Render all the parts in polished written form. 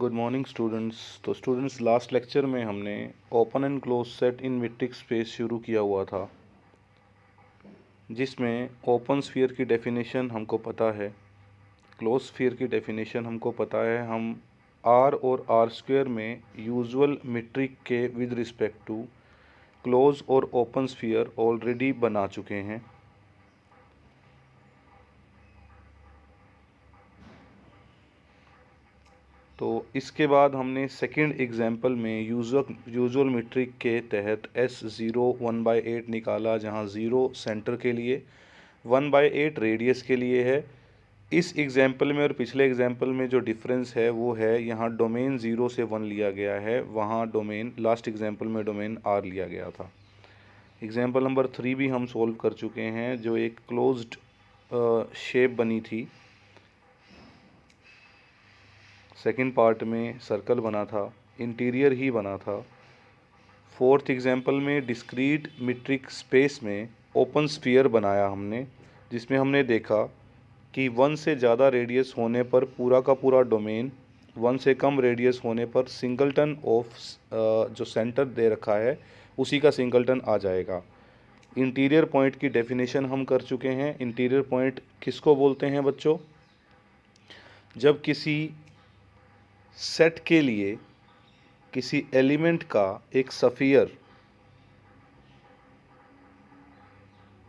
Good morning students. तो students, last lecture में हमने open and close set in metric space शुरू किया हुआ था, जिसमें ओपन स्फीयर की डेफिनेशन हमको पता है, क्लोज स्फीयर की डेफिनेशन हमको पता है। हम आर और आर स्क्वायर में यूजुअल मीट्रिक के विद रिस्पेक्ट टू क्लोज और ओपन स्फीयर ऑलरेडी बना चुके हैं। तो इसके बाद हमने सेकंड एग्जाम्पल में यूजुअल मीट्रिक के तहत S0 1/8 निकाला, जहां 0 सेंटर के लिए, 1/8 रेडियस के लिए है। इस एग्जाम्पल में और पिछले एग्जाम्पल में जो डिफरेंस है वो है, यहाँ डोमेन 0 से 1 लिया गया है, वहाँ डोमेन लास्ट एग्जाम्पल में डोमेन R लिया गया था। एग्जाम्पल नंबर 3 भी हम सोल्व कर चुके हैं, जो एक क्लोज्ड शेप बनी थी। सेकंड पार्ट में सर्कल बना था, इंटीरियर ही बना था। फोर्थ एग्जाम्पल में डिस्क्रीट मीट्रिक स्पेस में ओपन स्फीयर बनाया हमने, जिसमें हमने देखा कि 1 से ज़्यादा रेडियस होने पर पूरा का पूरा डोमेन, 1 से कम रेडियस होने पर सिंगलटन ऑफ जो सेंटर दे रखा है उसी का सिंगलटन आ जाएगा। इंटीरियर पॉइंट की डेफिनेशन हम कर चुके हैं। इंटीरियर पॉइंट किसको बोलते हैं बच्चों? जब किसी सेट के लिए किसी एलिमेंट का एक स्फीयर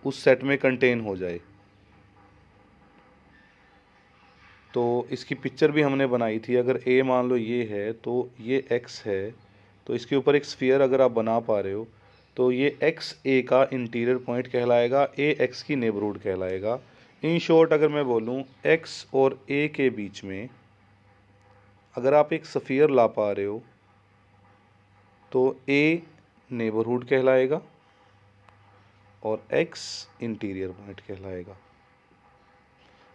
उस सेट में कंटेन हो जाए। तो इसकी पिक्चर भी हमने बनाई थी। अगर ए मान लो ये है, तो ये एक्स है, तो इसके ऊपर एक स्फीयर अगर आप बना पा रहे हो, तो ये एक्स ए का इंटीरियर पॉइंट कहलाएगा, ए एक्स की नेबरहुड कहलाएगा। इन शॉर्ट अगर मैं बोलूँ, एक्स और ए के बीच में अगर आप एक स्फीयर ला पा रहे हो तो ए नेबरहुड कहलाएगा और एक्स इंटीरियर पॉइंट कहलाएगा।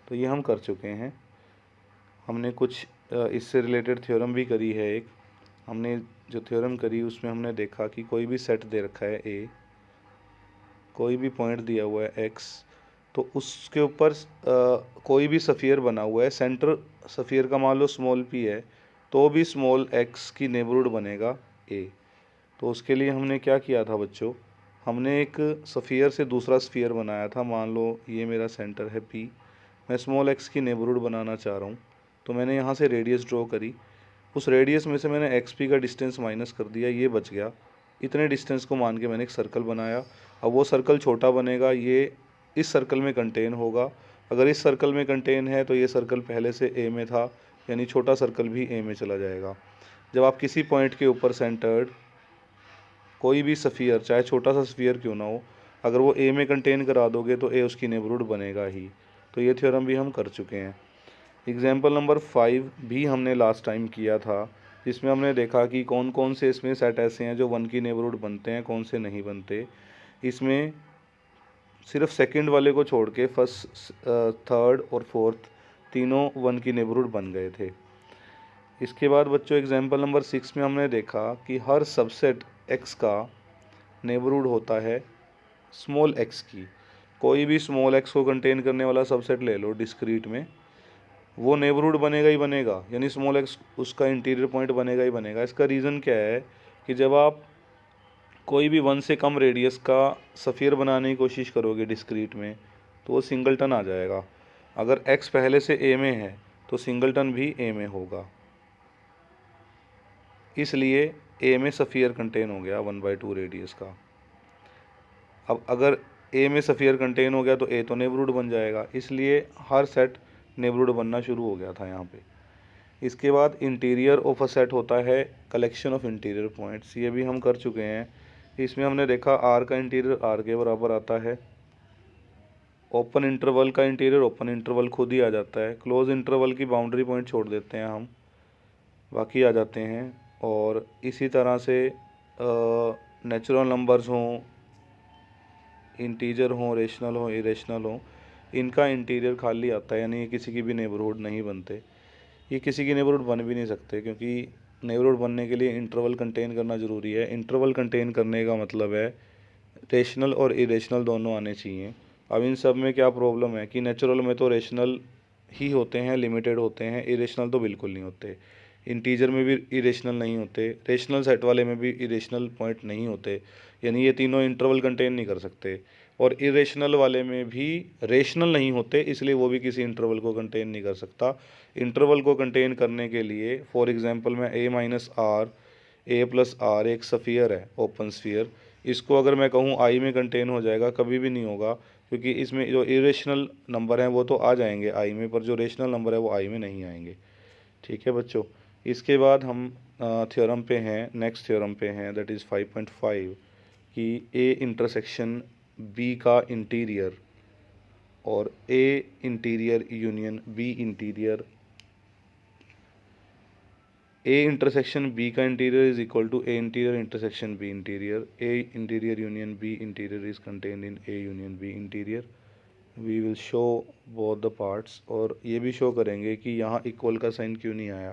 तो ये हम कर चुके हैं। हमने कुछ इससे रिलेटेड थ्योरम भी करी है। एक हमने जो थ्योरम करी उसमें हमने देखा कि कोई भी सेट दे रखा है ए, कोई भी पॉइंट दिया हुआ है एक्स, तो उसके ऊपर कोई भी स्फीयर बना हुआ है, सेंटर स्फीयर का मान लो स्मॉल पी है, तो भी स्मॉल एक्स की नेबरहुड बनेगा ए। तो उसके लिए हमने क्या किया था बच्चों, हमने एक स्फीयर से दूसरा स्फीयर बनाया था। मान लो ये मेरा सेंटर है पी, मैं स्मॉल एक्स की नेबरहुड बनाना चाह रहा हूँ, तो मैंने यहाँ से रेडियस ड्रॉ करी। उस रेडियस में से मैंने एक्स पी का डिस्टेंस माइनस कर दिया, ये बच गया। इतने डिस्टेंस को मान के मैंने एक सर्कल बनाया। अब वो सर्कल छोटा बनेगा, ये इस सर्कल में कंटेन होगा। अगर इस सर्कल में कंटेन है तो ये सर्कल पहले से ए में था, यानी छोटा सर्कल भी ए में चला जाएगा। जब आप किसी पॉइंट के ऊपर सेंटर्ड कोई भी स्फीयर, चाहे छोटा सा स्फीयर क्यों ना हो, अगर वो ए में कंटेन करा दोगे तो ए उसकी नेबरहुड बनेगा ही। तो ये थ्योरम भी हम कर चुके हैं। एग्जाम्पल नंबर 5 भी हमने लास्ट टाइम किया था, जिसमें हमने देखा कि कौन कौन से इसमें सेट ऐसे हैं जो 1 की नेबरहुड बनते हैं, कौन से नहीं बनते। इसमें सिर्फ सेकंड वाले को छोड़ के फर्स्ट, थर्ड और फोर्थ तीनों 1 की नेबरहुड बन गए थे। इसके बाद बच्चों एग्जाम्पल नंबर 6 में हमने देखा कि हर सबसेट एक्स का नेबरहुड होता है स्मॉल एक्स की। कोई भी स्मॉल एक्स को कंटेन करने वाला सबसेट ले लो डिस्क्रीट में, वो नेबरहुड बनेगा ही बनेगा, यानी स्मॉल एक्स उसका इंटीरियर पॉइंट बनेगा ही बनेगा। इसका रीज़न क्या है कि जब आप कोई भी 1 से कम रेडियस का स्फीयर बनाने की कोशिश करोगे डिस्क्रीट में, तो वो सिंगलटन आ जाएगा। अगर एक्स पहले से ए में है तो सिंगलटन भी ए में होगा, इसलिए ए में स्फीयर कंटेन हो गया 1/2 रेडियस का। अब अगर ए में स्फीयर कंटेन हो गया तो ए तो नेबरहुड बन जाएगा, इसलिए हर सेट नेबरहुड बनना शुरू हो गया था यहाँ पे। इसके बाद इंटीरियर ऑफ अ सेट होता है कलेक्शन ऑफ इंटीरियर पॉइंट्स, ये भी हम कर चुके हैं। इसमें हमने देखा आर का इंटीरियर आर के बराबर आता है, ओपन इंटरवल का इंटीरियर ओपन इंटरवल खुद ही आ जाता है, क्लोज इंटरवल की बाउंड्री पॉइंट छोड़ देते हैं हम, बाकी आ जाते हैं। और इसी तरह से नेचुरल नंबर्स हों, इंटीजर हों, रेशनल हों, इरेशनल हों, इनका इंटीरियर खाली आता है, यानी ये किसी की भी नेबरहुड नहीं बनते। ये किसी की नेबरहुड बन भी नहीं सकते, क्योंकि नेबरहुड बनने के लिए इंटरवल कंटेन करना ज़रूरी है। इंटरवल कंटेन करने का मतलब है रेशनल और इरेशनल दोनों आने चाहिए। अब इन सब में क्या प्रॉब्लम है कि नेचुरल में तो रेशनल ही होते हैं, लिमिटेड होते हैं, इरेशनल तो बिल्कुल नहीं होते। इंटीजर में भी इरेशनल नहीं होते, रेशनल सेट वाले में भी इरेशनल पॉइंट नहीं होते, यानी ये तीनों इंटरवल कंटेन नहीं कर सकते। और इरेशनल वाले में भी रेशनल नहीं होते, इसलिए वो भी किसी इंटरवल को कंटेन नहीं कर सकता। इंटरवल को कंटेन करने के लिए फॉर एग्जांपल मैं a minus r, a plus r एक सफ़ियर है, ओपन स्फीयर, इसको अगर मैं कहूँ आई में कंटेन हो जाएगा, कभी भी नहीं होगा, क्योंकि इसमें जो इरेशनल नंबर हैं वो तो आ जाएंगे आई में, पर जो रेशनल नंबर है वो आई में नहीं आएंगे। ठीक है बच्चों, इसके बाद हम थ्योरम पे हैं, नेक्स्ट थ्योरम पे हैं, दैट इज़ 5.5 कि ए इंटरसेक्शन बी का इंटीरियर और A interior union B interior, A intersection B का interior is equal to A interior intersection B interior, A interior union B interior is contained in A union B interior. We will show both the parts, और ये भी show करेंगे कि यहाँ equal का sign क्यों नहीं आया।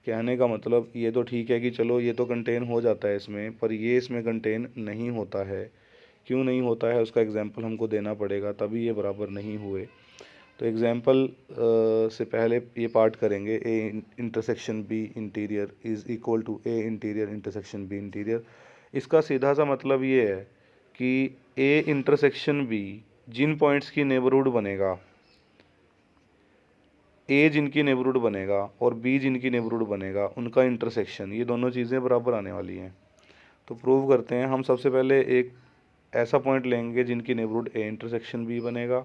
कहने का मतलब ये तो ठीक है कि चलो ये तो कंटेन हो जाता है इसमें, पर ये इसमें कंटेन नहीं होता है। क्यों नहीं होता है उसका एग्जांपल हमको देना पड़ेगा, तभी ये बराबर नहीं हुए। तो एग्जांपल से पहले ये पार्ट करेंगे, A intersection B interior is equal to A interior intersection B interior. इसका सीधा सा मतलब ये है कि ए इंटरसेक्शन बी जिन पॉइंट्स की नेबरहुड बनेगा, ए जिनकी नेबरहुड बनेगा और बी जिनकी नेबरहुड बनेगा, उनका इंटरसेक्शन, ये दोनों चीज़ें बराबर आने वाली हैं। तो प्रूव करते हैं। हम सबसे पहले एक ऐसा पॉइंट लेंगे जिनकी नेबरहुड ए इंटरसेक्शन बी बनेगा।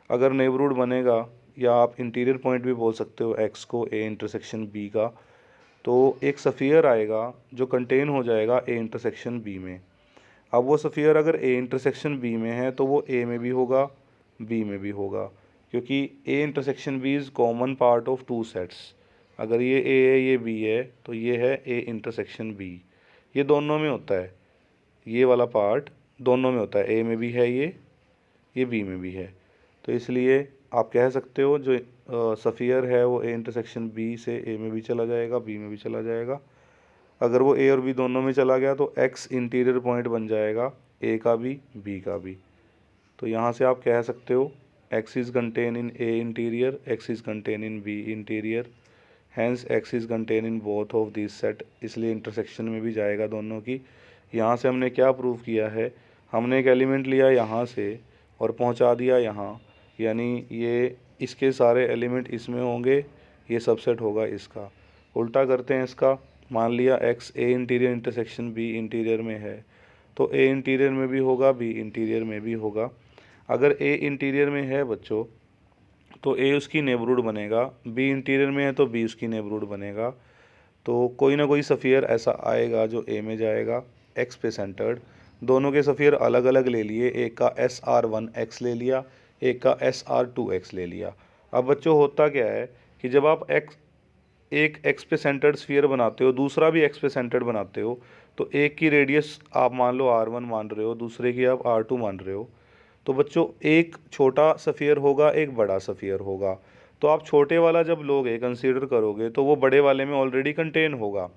अगर नेबरहुड बनेगा, या आप इंटीरियर पॉइंट भी बोल सकते हो एक्स को, ए इंटरसेक्शन बी का, तो एक सफ़ियर आएगा जो कंटेन हो जाएगा ए इंटरसेक्शन बी में। अब वो सफ़ियर अगर ए इंटरसेक्शन बी में है तो वो ए में भी होगा, बी में भी होगा, क्योंकि A intersection B is common part of two sets. अगर ये ए है ये बी है तो ये है ए इंटरसेक्शन बी, ये दोनों में होता है, ये वाला पार्ट दोनों में होता है, ए में भी है ये बी में भी है। तो इसलिए आप कह सकते हो जो सफ़ियर है वो ए इंटरसेक्शन बी से ए में भी चला जाएगा, बी में भी चला जाएगा। अगर वो ए और बी दोनों में चला गया तो एक्स इंटीरियर पॉइंट बन जाएगा, ए का भी बी का भी। तो यहाँ से आप कह सकते हो x is contain in A interior, x is contain in B interior, hence x is contain in both of this set, इसलिए इंटरसेक्शन में भी जाएगा दोनों की। यहाँ से हमने क्या प्रूव किया है, हमने एक एलिमेंट लिया यहाँ से और पहुँचा दिया यहाँ, यानी ये इसके सारे एलिमेंट इसमें होंगे, ये सबसेट होगा इसका। उल्टा करते हैं इसका, मान लिया एक्स ए इंटीरियर इंटरसेक्शन बी इंटीरियर में है, तो ए इंटीरियर में भी होगा, बी इंटीरियर में भी होगा। अगर ए इंटीरियर में है बच्चों तो ए उसकी नेबरहुड बनेगा, बी इंटीरियर में है तो बी उसकी नेबरहुड बनेगा। तो कोई ना कोई सफ़ियर ऐसा आएगा जो ए में जाएगा, एक्स पे सेंटर्ड। दोनों के सफ़ियर अलग अलग ले लिए, एक का SR1X ले लिया, एक का SR2X ले लिया। अब बच्चों होता क्या है कि जब आप एक एक्स पे सेंटर्ड स्फीयर बनाते हो, दूसरा भी एक्स पे सेंटर्ड बनाते हो, तो एक की रेडियस आप मान लो R1 मान रहे हो, दूसरे की आप R2 मान रहे हो, तो बच्चों एक छोटा सफ़ियर होगा, एक बड़ा सफ़ियर होगा। तो आप छोटे वाला जब लोगे, कंसीडर करोगे, तो वो बड़े वाले में ऑलरेडी कंटेन होगा,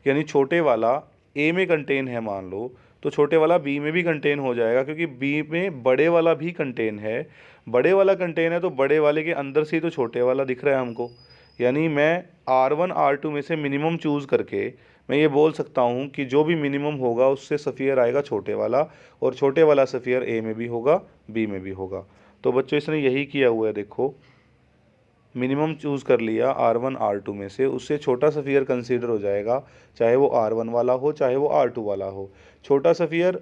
यानी छोटे वाला ए में कंटेन है मान लो, तो छोटे वाला बी में भी कंटेन हो जाएगा, क्योंकि बी में बड़े वाला भी कंटेन है। बड़े वाला कंटेन है तो बड़े वाले के अंदर से ही तो छोटे वाला दिख रहा है हमको, यानी मैं R1 R2 में से मिनिमम चूज़ करके मैं ये बोल सकता हूँ कि जो भी मिनिमम होगा उससे सफ़ियर आएगा छोटे वाला, और छोटे वाला सफ़ियर ए में भी होगा, बी में भी होगा। तो बच्चों इसने यही किया हुआ है, देखो मिनिमम चूज़ कर लिया R1 R2 में से, उससे छोटा सफ़ियर कंसीडर हो जाएगा, चाहे वो R1 वाला हो चाहे वो R2 वाला हो। छोटा सफ़ियर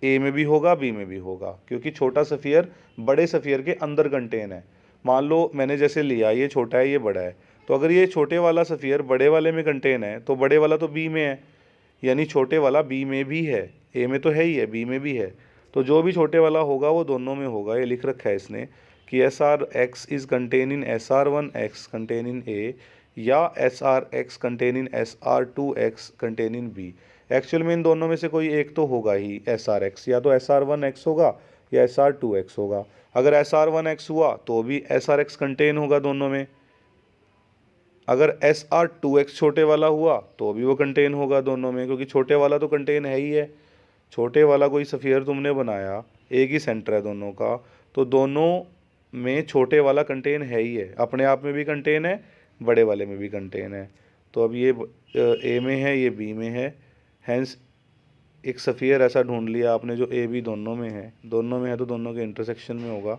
ए में भी होगा, बी में भी होगा, क्योंकि छोटा सफ़ियर बड़े सफ़ियर के अंदर कंटेन है। मान लो मैंने जैसे लिया, ये छोटा है ये बड़ा है, तो अगर ये छोटे वाला सफ़ियर बड़े वाले में कंटेन है तो बड़े वाला तो बी में है, यानी छोटे वाला बी में भी है, ए में तो है ही है, बी में भी है। तो जो भी छोटे वाला होगा वो दोनों में होगा। ये लिख रखा है इसने कि SR(x) is contain in SR1X contain in A, या SR(x) contain in SR2X contain in B. Actual में इन दोनों में से कोई एक तो होगा ही SR(x), या तो SR1X होगा या SR2X होगा। अगर SR1X हुआ तो भी SR(x) कंटेन होगा दोनों में, अगर SR2X छोटे वाला हुआ तो भी वो कंटेन होगा दोनों में, क्योंकि छोटे वाला तो कंटेन है ही है। छोटे वाला कोई सफ़ियर तुमने बनाया, एक ही सेंटर है दोनों का, तो दोनों में छोटे वाला कंटेन है ही है, अपने आप में भी कंटेन है, बड़े वाले में भी कंटेन है। तो अब ये ए में है, ये बी में है, हैंस एक सफ़ियर ऐसा ढूंढ लिया आपने जो ए बी दोनों में है, तो दोनों के इंटरसेक्शन में होगा।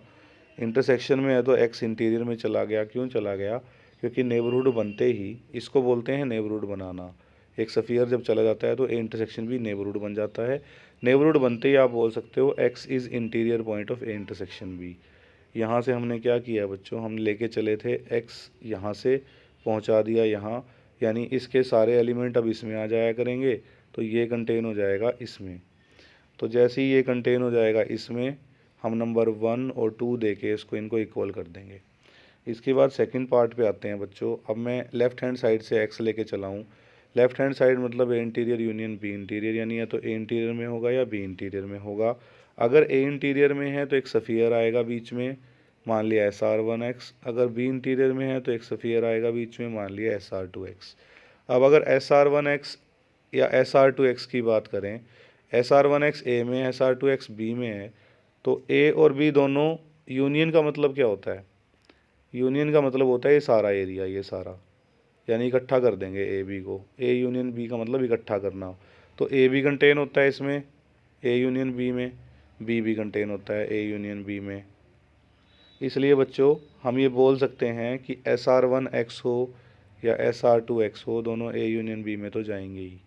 इंटरसेक्शन में है तो एक्स इंटीरियर में चला गया। क्यों चला गया? क्योंकि नेबरहुड बनते ही, इसको बोलते हैं नेबरहुड बनाना। एक सफ़ियर जब चला जाता है तो ए इंटरसेक्शन भी नेबरहुड बन जाता है। नेबरहुड बनते ही आप बोल सकते हो x is interior point of A intersection B. यहाँ से हमने क्या किया बच्चों, हम लेके चले थे एक्स, यहाँ से पहुँचा दिया यहाँ, यानी इसके सारे एलिमेंट अब इसमें आ जाया करेंगे, तो ये कंटेन हो जाएगा इसमें। तो जैसे ही ये कंटेन हो जाएगा इसमें, हम नंबर 1 और 2 दे के इसको इनको इक्वल कर देंगे। इसके बाद सेकंड पार्ट पे आते हैं बच्चों। अब मैं लेफ़्ट हैंड साइड से एक्स लेके चला हूँ। लेफ़्ट हैंड साइड मतलब ए इंटीरियर यूनियन बी इंटीरियर, यानी या तो ए इंटीरियर में होगा या बी इंटीरियर में होगा। अगर ए इंटीरियर में है तो एक सफ़ियर आएगा बीच में, मान लिया SR1X। अगर बी इंटीरियर में है तो एक सफ़ियर आएगा बीच में, मान लिया SR2X। अब अगर SR1X या SR2X की बात करें, SR1X ए में, SR2X बी में है, तो ए और बी दोनों यूनियन का मतलब क्या होता है? यूनियन का मतलब होता है ये सारा एरिया, ये सारा, यानी इकट्ठा कर देंगे ए बी को। ए यूनियन बी का मतलब इकट्ठा करना। तो ए भी कंटेन होता है इसमें ए यूनियन बी में, बी भी कंटेन होता है ए यूनियन बी में। इसलिए बच्चों हम ये बोल सकते हैं कि SR1X हो या SR2X हो, दोनों ए यूनियन बी में तो जाएंगे ही।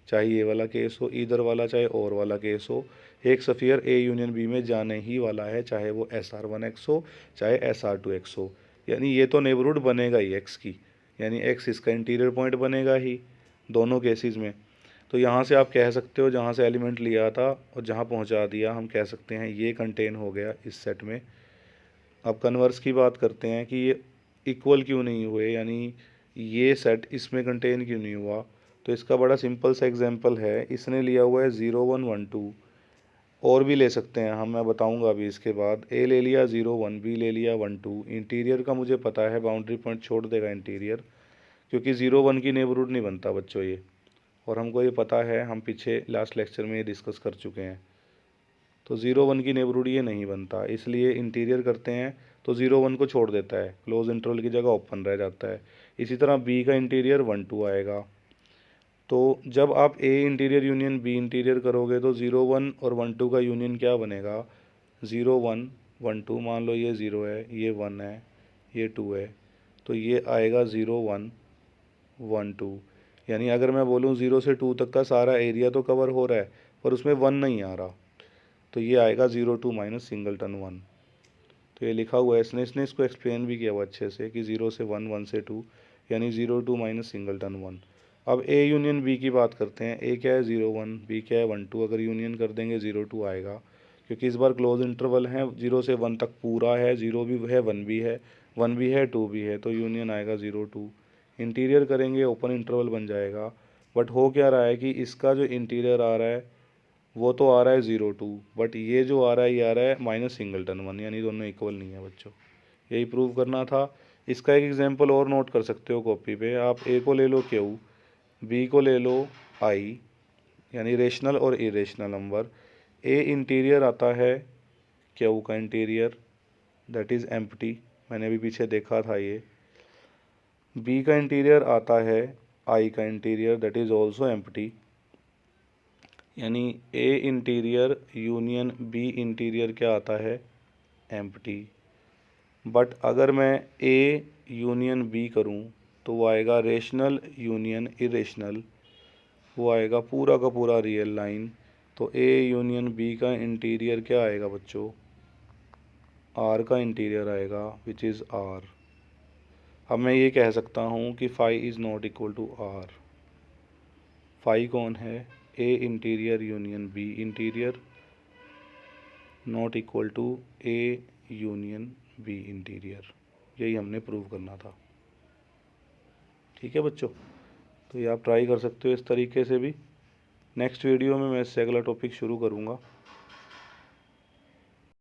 चाहे ये वाला केस हो, इधर वाला, चाहे और वाला केस हो, एक सफ़ियर ए यूनियन बी में जाने ही वाला है, चाहे वो SR1X हो चाहे SR2X हो। यानी ये तो नेबरहुड बनेगा ही एक्स की, यानी एक्स इसका इंटीरियर पॉइंट बनेगा ही दोनों केसेस में। तो यहाँ से आप कह सकते हो, जहाँ से एलिमेंट लिया था और जहाँ पहुँचा दिया, हम कह सकते हैं ये कंटेन हो गया इस सेट में। अब कन्वर्स की बात करते हैं कि ये इक्वल क्यों नहीं हुए, यानी ये सेट इसमें कंटेन क्यों नहीं हुआ। तो इसका बड़ा सिंपल सा एग्जांपल है, इसने लिया हुआ है 0 1 1 2, और भी ले सकते हैं हम, मैं बताऊंगा अभी इसके बाद। ए ले लिया 0 1, बी ले लिया 1 2। इंटीरियर का मुझे पता है, बाउंड्री पॉइंट छोड़ देगा इंटीरियर, क्योंकि 0 1 की नेबरहुड नहीं बनता बच्चों ये, और हमको ये पता है, हम पीछे लास्ट लेक्चर में ये डिस्कस कर चुके हैं। तो 0 1 की नेबरहुड ये नहीं बनता, इसलिए इंटीरियर करते हैं तो 0 1 को छोड़ देता है, क्लोज इंटरवल की जगह ओपन रह जाता है। इसी तरह बी का इंटीरियर 1 2 आएगा। तो जब आप ए इंटीरियर यूनियन बी इंटीरियर करोगे तो 0 1 और 1 2 का यूनियन क्या बनेगा? 0 1 1 2, मान लो ये 0 है, ये 1 है, ये 2 है, तो ये आएगा 0 1 1 2। यानी अगर मैं बोलूँ 0 से 2 तक का सारा एरिया तो कवर हो रहा है, पर उसमें 1 नहीं आ रहा, तो ये आएगा 0 2 माइनस सिंगलटन 1। तो ये लिखा हुआ है, इसने इसको एक्सप्लेन भी किया हुआ अच्छे से कि 0 से 1 1 से 2, यानी 0 2 माइनस सिंगलटन 1। अब ए यूनियन बी की बात करते हैं। ए क्या है 0 1, बी क्या है 1 2। अगर यूनियन कर देंगे 0 2 आएगा, क्योंकि इस बार क्लोज इंटरवल है, 0 से 1 तक पूरा है, 0 भी है 1 भी है, 1 भी है 2 भी है, तो यूनियन आएगा 0 2। इंटीरियर करेंगे ओपन इंटरवल बन जाएगा। बट हो क्या रहा है कि इसका जो इंटीरियर आ रहा है वो तो आ रहा है 0 2, बट ये जो आ रहा है ये आ रहा है माइनस सिंगलटन 1, यानी दोनों इक्वल नहीं है बच्चों। यही प्रूव करना था। इसका एक एग्जांपल और नोट कर सकते हो कॉपी पे। आप ए को ले लो क्यू, बी को ले लो आई, यानी रेशनल और इरेशनल नंबर। ए इंटीरियर आता है क्यू का इंटीरियर, दैट इज़ एम्प्टी, मैंने अभी पीछे देखा था ये। बी का इंटीरियर आता है आई का interior, that is also empty, यानी ए इंटीरियर यूनियन बी इंटीरियर क्या आता है? एम्प्टी। बट अगर मैं ए यूनियन बी करूं तो वो आएगा रेशनल यूनियन इरेशनल, वो आएगा पूरा का पूरा रियल लाइन। तो ए यूनियन बी का इंटीरियर क्या आएगा बच्चों? आर का इंटीरियर आएगा, विच इज़ आर। अब मैं ये कह सकता हूँ कि phi is not equal to R. Phi कौन है? A interior union B interior, not equal to A union B interior. यही हमने प्रूव करना था। ठीक है बच्चों, तो ये आप ट्राई कर सकते हो इस तरीके से भी। नेक्स्ट वीडियो में मैं इससे अगला टॉपिक शुरू करूँगा।